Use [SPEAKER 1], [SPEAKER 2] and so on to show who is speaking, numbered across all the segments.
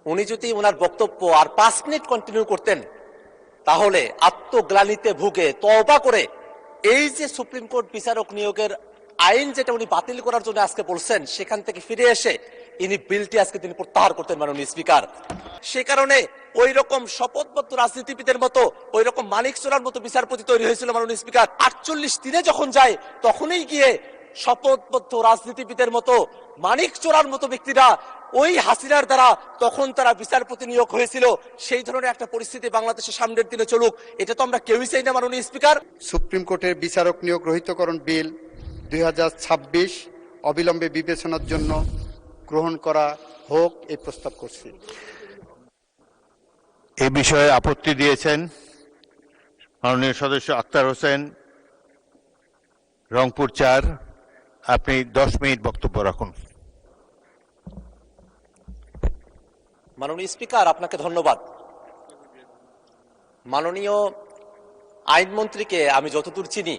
[SPEAKER 1] উনি যদি ওনার বক্তব্য আর 5 মিনিট কন্টিনিউ করতেন তাহলে আত্মগ্লানিতে ভুগে তওবা করে এই যে সুপ্রিম কোর্ট বিচারক নিয়োগের আইন যেটা উনি বাতিল করার জন্য আজকে বলছেন সেখান থেকে ফিরে এসে ইনি বিলটি আজকে তিনি প্রত্যাহার করতেন মাননীয় স্পিকার। সে কারণে ওই রকম শপথবদ্ধ রাজনীতিবিদের মতো ওই রকম মানিক চোরার মতো বিচারপতি তৈরি হয়েছিল মাননীয় স্পিকার। 48 দিনে যখন যায় তখনই গিয়ে শপথবদ্ধ রাজনীতিবিদের মতো মানিক চোরার মতো ব্যক্তিরা ওই হাসিনার দ্বারা তখন তারা বিচারপতি নিয়োগ হয়েছিল। সেই ধরনের একটা পরিস্থিতি বাংলাদেশের সামনের দিনে চলুক, এটা তো আমরা কেউই চাই না মাননীয় স্পিকার।
[SPEAKER 2] সুপ্রিম কোর্টের বিচারক নিয়োগ রহিতকরণ বিল 2026 অবিলম্বে বিবেচনার জন্য গ্রহণ করা হোক এই প্রস্তাব করছি।
[SPEAKER 3] এ বিষয়ে আপত্তি দিয়েছেন মাননীয় সদস্য আক্তার হোসেন, রংপুর 4। আপনি 10 মিনিট বক্তব্য রাখুন।
[SPEAKER 1] মাননীয় স্পিকার, আপনাকে ধন্যবাদ। মাননীয় আইনমন্ত্রীকে আমি যতদূর চিনি,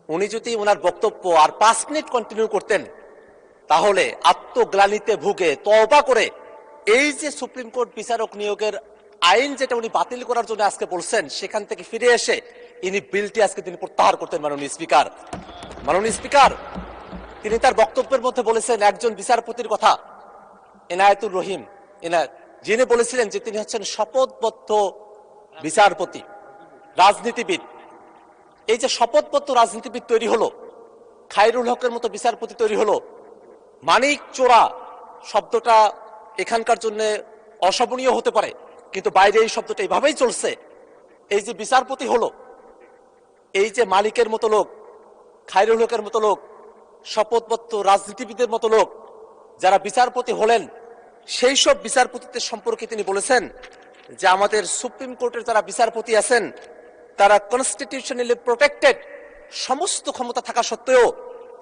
[SPEAKER 1] উনি যদি ওনার বক্তব্য আর 5 মিনিট কন্টিনিউ করতেন তাহলে আত্মগ্লানিতে ভুগে তওবা করে এই যে সুপ্রিম কোর্ট বিচারক নিয়োগের আইন যেটা উনি বাতিল করার জন্য আজকে বলছেন সেখান থেকে ফিরে এসে ইনি বিলটি আজকে তিনি প্রত্যাহার করতেন মাননীয় স্পিকার। মাননীয় স্পিকার, তিনি তার বক্তব্যের মধ্যে বলেছেন একজন বিচারপতির কথা, এনায়েতুর রহিম এনায়েত, যিনি বলেছিলেন যে তিনি হচ্ছেন শপথবদ্ধ বিচারপতি রাজনীতিবিদ। এই যে শপথবদ্ধ রাজনীতিবিদ তৈরি হলো, খায়রুল হকের মতো বিচারপতি তৈরি হলো, মানিক চোরা শব্দটা এখানকার জন্য অশোভনীয় হতে পারে কিন্তু বাইরে এই শব্দটা এইভাবেই চলছে। এই যে বিচারপতি হলো, এই যে মালিকের মতো লোক, খায়রুল হকের মতো লোক, শপথবদ্ধ রাজনীতিবিদের মতো লোক যারা বিচারপতি হলেন, সেই সব বিচারপতিদের সম্পর্কে তিনি বলেছেন যে আমাদের সুপ্রিম কোর্টের যারা বিচারপতি আছেন তারা কনস্টিটিউশনালি প্রোটেক্টেড, সমস্ত ক্ষমতা থাকা সত্ত্বেও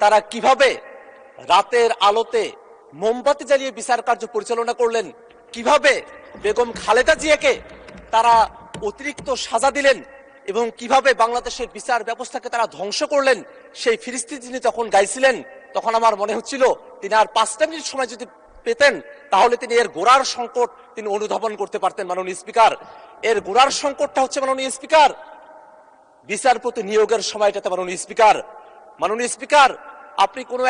[SPEAKER 1] তারা কিভাবে রাতের আলোতে মোমবাতি জ্বালিয়ে বিচার কার্য পরিচালনা করলেন, কিভাবে বেগম খালেদা জিয়াকে তারা অতিরিক্ত সাজা দিলেন এবং কিভাবে বাংলাদেশের বিচার ব্যবস্থাকে তারা ধ্বংস করলেন, সেই ফিরিস্তি যিনি তখন গাইছিলেন, তখন আমার মনে হচ্ছিল তিনি আর 5টা মিনিট সময় যদি পেতেন তাহলে তিনি এর গোড়ার সংকট তিনি অনুধাবন করতে পারতেন। মাননীয় স্পিকার, এর গোড়ার সংকটটা হচ্ছে মাননীয় স্পিকার বিচারপতি নিয়োগের সময়টাতে। মাননীয় স্পিকার, আপনি কোনো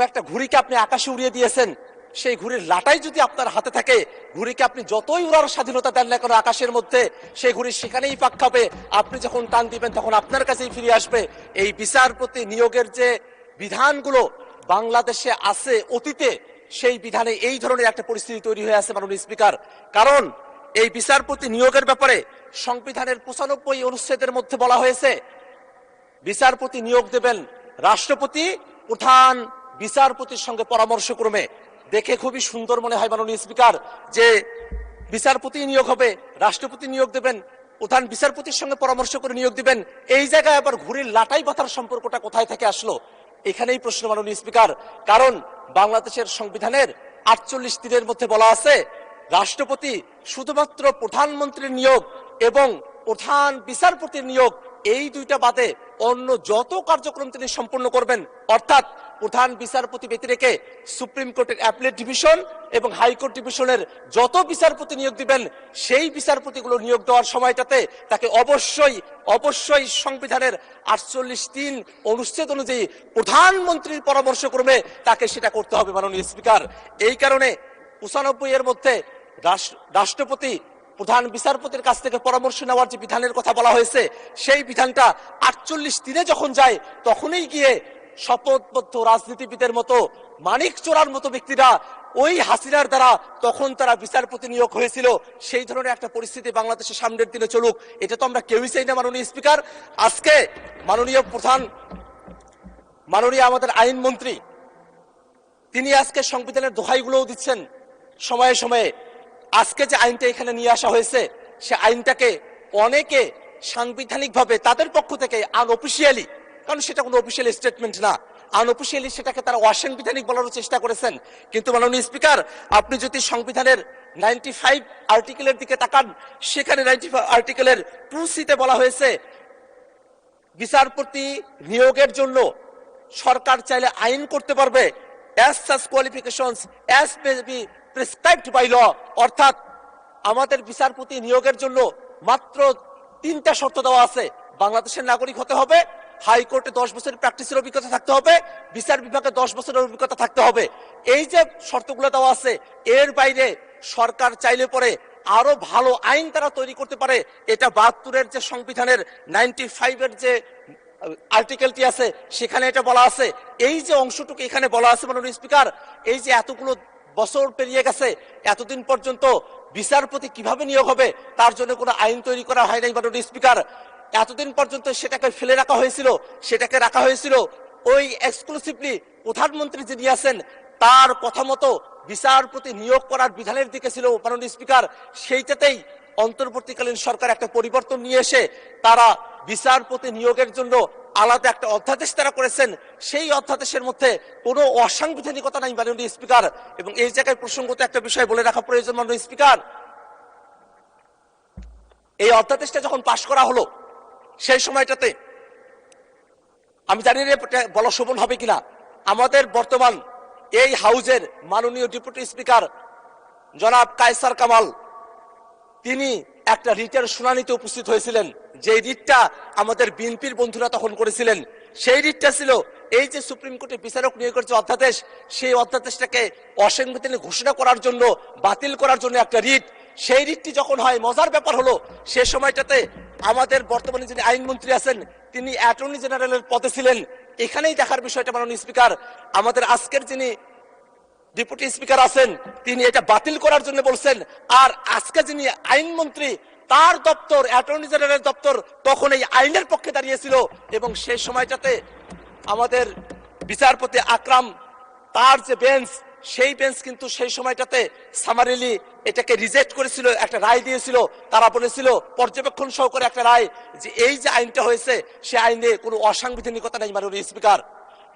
[SPEAKER 1] একটা ঘুড়িকে আপনি আকাশে উড়িয়ে দিয়েছেন, সেই ঘুড়ির লাটাই যদি আপনার হাতে থাকে, ঘুড়িকে আপনি যতই উড়ার স্বাধীনতা দেন না কেন আকাশের মধ্যে, সেই ঘুড়ি সেখানেই পাক খাবে। আপনি যখন টান দিবেন তখন আপনার কাছেই ফিরে আসবে। এই বিচারপতি নিয়োগের যে বিধানগুলো বাংলাদেশে আছে অতীতে, সেই বিধানে এই ধরনের একটা পরিস্থিতি তৈরি হয়ে আছে মাননীয় স্পিকার। কারণ এই বিচারপতি নিয়োগের ব্যাপারে সংবিধানের 95 অনুচ্ছেদের মধ্যে বলা হয়েছে বিচারপতি নিয়োগ দেবেন রাষ্ট্রপতি প্রধান বিচারপতির সঙ্গে পরামর্শক্রমে। দেখে খুবই সুন্দর মনে হয় মাননীয় স্পিকার যে বিচারপতি নিয়োগ হবে, রাষ্ট্রপতি নিয়োগ দেবেন, প্রধান বিচারপতির সঙ্গে পরামর্শ করে নিয়োগ দিবেন। এই জায়গায় আবার ঘুড়ির লাটাই বাঁধার সম্পর্কটা কোথায় থেকে আসলো? এখানেই প্রশ্ন মাননীয় স্পিকার। কারণ বাংলাদেশের সংবিধানের 48 দিনের মধ্যে বলা আছে রাষ্ট্রপতি শুধুমাত্র প্রধানমন্ত্রীর নিয়োগ এবং প্রধান বিচারপতির নিয়োগ, এই দুইটা বাদে অন্য যত কার্যক্রম তিনি সম্পন্ন করবেন, অর্থাৎ প্রধান বিচারপতি ব্যতি রেখে সুপ্রিম কোর্টের অ্যাপিলেট ডিভিশন এবং হাইকোর্ট ডিভিশনের যত বিচারপতি নিয়োগ দিবেন, সেই বিচারপতিগুলো নিয়োগ দেওয়ার সময়টাতে তাকে অবশ্যই সংবিধানের 48(3) অনুচ্ছেদ অনুযায়ী প্রধানমন্ত্রীর পরামর্শক্রমে তাকে সেটা করতে হবে মাননীয় স্পিকার। এই কারণে 95 এর মধ্যে রাষ্ট্রপতি প্রধান বিচারপতির কাছ থেকে পরামর্শ নেওয়ার যে বিধানের কথা বলা হয়েছে, সেই বিধানটা 48 দিনে যখন যায় তখনই গিয়ে শপথবদ্ধ রাজনীতিবিদের মতো মানিক চোরার মতো ব্যক্তিরা ওই হাসিনার দ্বারা তখন তারা বিচারপতি নিয়োগ হয়েছিল। সেই ধরনের একটা পরিস্থিতি বাংলাদেশের সামনের দিনে চলুক, এটা তো আমরা কেউই চাই না মাননীয় স্পিকার। আজকে মাননীয় আমাদের আইনমন্ত্রী তিনি আজকে সংবিধানের দোহাইগুলোও দিচ্ছেন সময়ে সময়ে। আজকে যে আইনটা এখানে নিয়ে আসা হয়েছে, সে আইনটাকে অনেকে সাংবিধানিকভাবে তাদের পক্ষ থেকে আনঅফিসিয়ালি, কারণ সেটা কোনো অফিসিয়াল স্টেটমেন্ট না, আনঅফিসিয়ালি সেটাকে তারা অসাংবিধানিক বলার চেষ্টা করেছেন। কিন্তু মাননীয় স্পিকার, আপনি যদি সংবিধানের 95 আর্টিকেলের দিকে তাকান, সেখানে 95 আর্টিকেলের 2C-তে বলা হয়েছে বিচারপতি নিয়োগের জন্য সরকার চাইলে আইন করতে পারবে as such qualifications as may be prescribed by law, অর্থাৎ আমাদের বিচারপতি নিয়োগের জন্য মাত্র 3টা শর্ত দেওয়া আছে। বাংলাদেশের নাগরিক হতে হবে, হাইকোর্টে 10 বছরের প্র্যাকটিসের অভিজ্ঞতা থাকতে হবে, বিচার বিভাগে 10 বছরের অভিজ্ঞতা থাকতে হবে। এই যে শর্তগুলো দেওয়া আছে, এর বাইরে সরকার চাইলে পরে আরো ভালো আইন তারা তৈরি করতে পারে। এটা 72-এর যে সংবিধানের 95-এর যে আর্টিকেলটি আছে সেখানে এটা বলা আছে। এই যে অংশটুকু এখানে বলা আছে মাননীয় স্পিকার, এই যে এতগুলো বছর পেরিয়ে গেছে, এতদিন পর্যন্ত বিচারপতি কিভাবে নিয়োগ হবে তার জন্য কোনো আইন তৈরি করা হয় নাই মাননীয় স্পিকার। এতদিন পর্যন্ত সেটাকে ফেলে রাখা হয়েছিল, সেটাকে রাখা হয়েছিল ওই এক্সক্লুসিভলি প্রধানমন্ত্রী যিনি আছেন তার কথা মতো বিচারপতি নিয়োগ করার বিধানের দিকে ছিল মাননীয় স্পিকার। সেইটাতেই অন্তর্বর্তীকালীন সরকার একটা পরিবর্তন নিয়ে এসে তারা বিচারপতি নিয়োগের জন্য আলাদা একটা অধ্যাদেশ তারা করেছেন। সেই অধ্যাদেশের মধ্যে কোনো অসাংবিধানিকতা নাই মাননীয় স্পিকার। এবং এই জায়গায় প্রসঙ্গত একটা বিষয় বলে রাখা প্রয়োজন মাননীয় স্পিকার, এই অধ্যাদেশটা যখন পাশ করা হলো সেই সময়টাতে আমি জানি না বলা শোভন হবে কিনা, আমাদের বর্তমান এই হাউজের মাননীয় ডেপুটি স্পিকার জনাব কায়সার কামাল তিনি একটা রিটের শুনানিতে উপস্থিত হয়েছিলেন। যে রিটটা আমাদের বিএনপির বন্ধুরা তখন করেছিলেন, সেই রিটটা ছিল এই যে সুপ্রিম কোর্টে বিচারক নিয়োগের যে অধ্যাদেশ, সেই অধ্যাদেশটাকে অসাংবিধানিক ঘোষণা করার জন্য, বাতিল করার জন্য একটা রিট। সেই রিটটি যখন হয়, মজার ব্যাপার হলো সে সময়টাতে আমাদের বর্তমানে যিনি আইনমন্ত্রী আছেন তিনি অ্যাটর্নি জেনারেলের পদে ছিলেন। এখানেই দেখার বিষয়টা মাননীয় স্পিকার, আমাদের আজকের যিনি ডেপুটি স্পিকার আছেন তিনি এটা বাতিল করার জন্য বলছেন, আর আজকে যিনি আইনমন্ত্রী তার দপ্তর, অ্যাটর্নি জেনারেলের দপ্তর তখন এই আইনের পক্ষে দাঁড়িয়েছিল। এবং সেই সময়টাতে আমাদের বিচারপতি আকরাম তার যে বেঞ্চ, সেই বেঞ্চ কিন্তু সেই সময়টাতে সামারিলি এটাকে রিজেক্ট করেছিল, একটা রায় দিয়েছিল। তারা বলেছিল পর্যবেক্ষণ সহকারে একটা রায়, যে এই যে আইনটা হয়েছে সে আইনে কোনো অসাংবিধানিকতা নেই মাননীয় স্পিকার।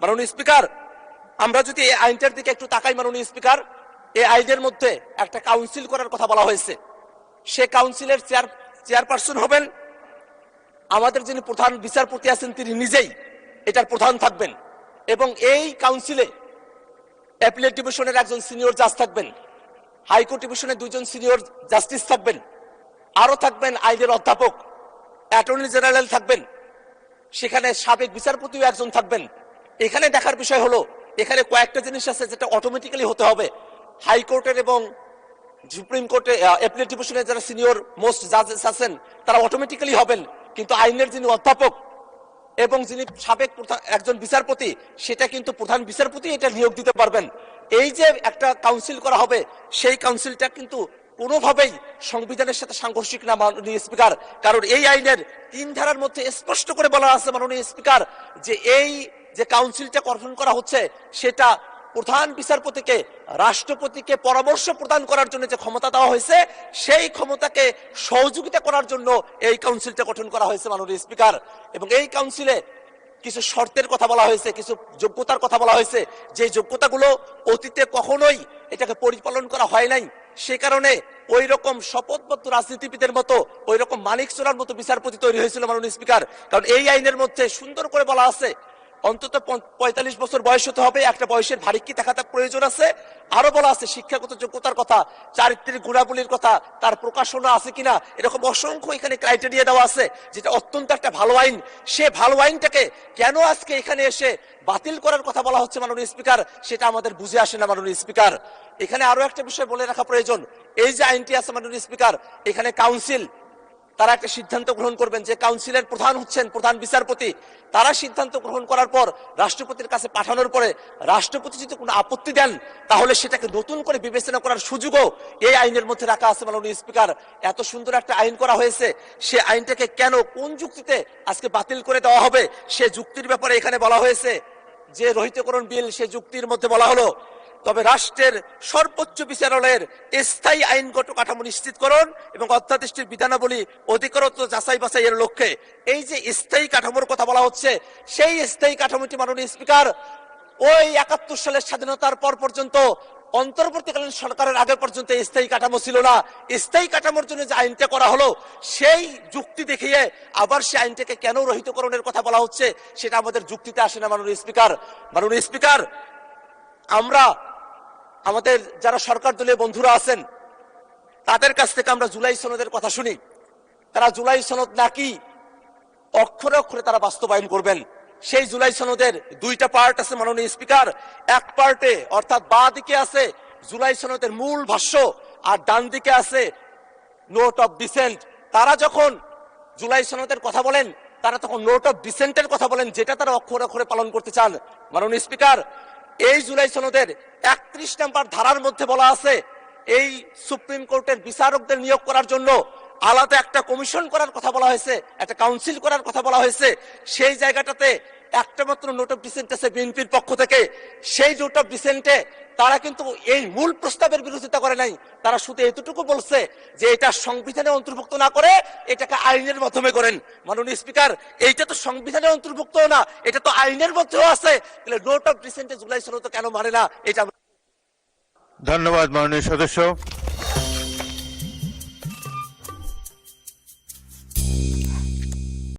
[SPEAKER 1] মাননীয় স্পিকার, আমরা যদি এই আইনটার দিকে একটু তাকাই মাননীয় স্পিকার, এই আইনের মধ্যে একটা কাউন্সিল করার কথা বলা হয়েছে। সে কাউন্সিলের চেয়ারপারসন হবেন আমাদের যিনি প্রধান বিচারপতি আছেন তিনি নিজেই এটার প্রধান থাকবেন। এবং এই কাউন্সিলে অ্যাপিলেট ডিভিশনের একজন সিনিয়র জাজ থাকবেন, হাইকোর্ট ডিভিশনের 2জন সিনিয়র জাস্টিস থাকবেন, আরো থাকবেন আইনের অধ্যাপক, অ্যাটর্নি জেনারেল থাকবেন, সেখানে সাবেক বিচারপতিও একজন থাকবেন। এখানে দেখার বিষয় হলো এখানে কয়েকটা জিনিস আছে যেটা অটোমেটিক্যালি হতে হবে। হাইকোর্টের এবং সুপ্রিম কোর্টে অ্যাপিলেট ডিভিশনের যারা সিনিয়র মোস্ট জাজেস আছেন তারা অটোমেটিক্যালি হবেন, কিন্তু আইনের যিনি অধ্যাপক এবং যিনি সাবেক একজন বিচারপতি সেটা কিন্তু প্রধান বিচারপতি এটা নিয়োগ দিতে পারবেন। এই যে একটা কাউন্সিল করা হবে সেই কাউন্সিলটা কিন্তু কোনোভাবেই সংবিধানের সাথে সাংঘর্ষিক না মাননীয় স্পিকার, কারণ এই আইনের 3 ধারার মধ্যে স্পষ্ট করে বলা আছে মাননীয় স্পিকার যে এই যে কাউন্সিলটা গঠন করা হচ্ছে সেটা প্রধান বিচারপতিকে, রাষ্ট্রপতিকে পরামর্শ প্রদান করার জন্য যে ক্ষমতা দেওয়া হয়েছে সেই ক্ষমতাকে সহযোগিতা করার জন্য এই কাউন্সিলটা গঠন করা হয়েছে মাননীয় স্পিকার। এবং এই কাউন্সিলে কিছু শর্তের কথা বলা হয়েছে, কিছু যোগ্যতার কথা বলা হয়েছে, যে যোগ্যতাগুলো অতীতে কখনোই এটাকে পরিপালন করা হয় নাই। সে কারণে ওই রকম শপথবদ্ধ রাজনীতিবিদের মতো, ওই রকম মানিক চোরার মতো বিচারপতি তৈরি হয়েছিল মাননীয় স্পিকার। কারণ এই আইনের মধ্যে সুন্দর করে বলা আছে অন্তত 45 বছর বয়স হতে হবে, একটা বয়সের ভারিক্কি থাকা প্রয়োজন আছে। আরো বলা আছে শিক্ষাগত যোগ্যতার কথা, চারিত্রিক গুণাবলীর কথা, তার প্রকাশনা আছে কিনা, এরকম অসংখ্য এখানে ক্রাইটেরিয়া দেওয়া আছে, যেটা অত্যন্ত একটা ভালো আইন। সে ভালো আইনটাকে কেন আজকে এখানে এসে বাতিল করার কথা বলা হচ্ছে মাননীয় স্পিকার, সেটা আমাদের বুঝে আসে না মাননীয় স্পিকার। এখানে আরো একটা বিষয় বলে রাখা প্রয়োজন, এই যে আইনটি আছে মাননীয় স্পিকার, এখানে কাউন্সিল তারা একটা সিদ্ধান্ত গ্রহণ করবেন যে কাউন্সিলের প্রধান হচ্ছেন প্রধান বিচারপতি। তারা সিদ্ধান্ত গ্রহণ করার পর রাষ্ট্রপতির কাছে পাঠানোর পরে রাষ্ট্রপতি যদি কোনো আপত্তি দেন তাহলে সেটাকে নতুন করে বিবেচনা করার সুযোগও এই আইনের মধ্যে রাখা আছে মাননীয় স্পিকার। এত সুন্দর একটা আইন করা হয়েছে, সে আইনটাকে কেন কোন যুক্তিতে আজকে বাতিল করে দেওয়া হবে সে যুক্তির ব্যাপারে এখানে বলা হয়েছে। যে রহিতকরণ বিল, সে যুক্তির মধ্যে বলা হলো তবে রাষ্ট্রের সর্বোচ্চ বিচারালয়ের স্থায়ী আইনগত কাঠামো নিশ্চিতকরণ এবং অধ্যাদেশটির বিধানাবলী অধিকতর যাচাই বাছাইয়ের লক্ষ্যে এই যে স্থায়ী কাঠামোর কথা বলা হচ্ছে, সেই স্থায়ী কাঠামোটি মাননীয় স্পিকার ওই 71 সালের স্বাধীনতার পর পর্যন্ত অন্তর্বর্তীকালীন সরকারের আগে পর্যন্ত স্থায়ী কাঠামো ছিল না। স্থায়ী কাঠামোর জন্য যে আইনটা করা হলো সেই যুক্তি দেখিয়ে আবার সেই আইনটাকে কেন রহিতকরণের কথা বলা হচ্ছে সেটা আমাদের যুক্তিতে আসে না মাননীয় স্পিকার। মাননীয় স্পিকার, আমরা আমাদের যারা সরকার দলীয় বন্ধুরা আছেন তাদের কাছ থেকে আমরা জুলাই সনদের কথা শুনি। তারা জুলাই সনদ নাকি অক্ষরে অক্ষরে তারা বাস্তবায়ন করবেন। সেই জুলাই সনদের দুইটা পার্ট আছে মাননীয় স্পিকার। এক পার্টে অর্থাৎ বাঁ দিকে আছে জুলাই সনদের মূল ভাষ্য, আর ডান দিকে আছে নোট অফ ডিসেন্ট। তারা যখন জুলাই সনদের কথা বলেন তারা তখন নোট অফ ডিসেন্টের কথা বলেন, যেটা তারা অক্ষরে অক্ষরে পালন করতে চান। মাননীয় স্পিকার, এই জুলাই সনদের 31 নম্বর ধারার মধ্যে বলা আছে এই সুপ্রিম কোর্টের বিচারকদের নিয়োগ করার জন্য আলাদা একটা কমিশন করার কথা বলা হয়েছে, একটা কাউন্সিল করার কথা বলা হয়েছে। সেই জায়গাটাতে একটা মাত্র নোট অফ ডিসেন্ট আছে বিএনপির পক্ষ থেকে। সেই নোট অফ ডিসেন্টে তারা কিন্তু এই মূল প্রস্তাবের বিরোধিতা করে নাই। তারা শুধু এতটুকু বলছে যে এটা সংবিধানে অন্তর্ভুক্ত না করে এটাকে আইনের মাধ্যমে করেন। মাননীয় স্পিকার, এইটা তো সংবিধানে অন্তর্ভুক্ত না, এটা তো আইনের মধ্যেও আছে। তাহলে নোট অফ ডিসেন্টে জুলাই সনদ কেন মানে না? এটা
[SPEAKER 3] ধন্যবাদ মাননীয় সদস্য।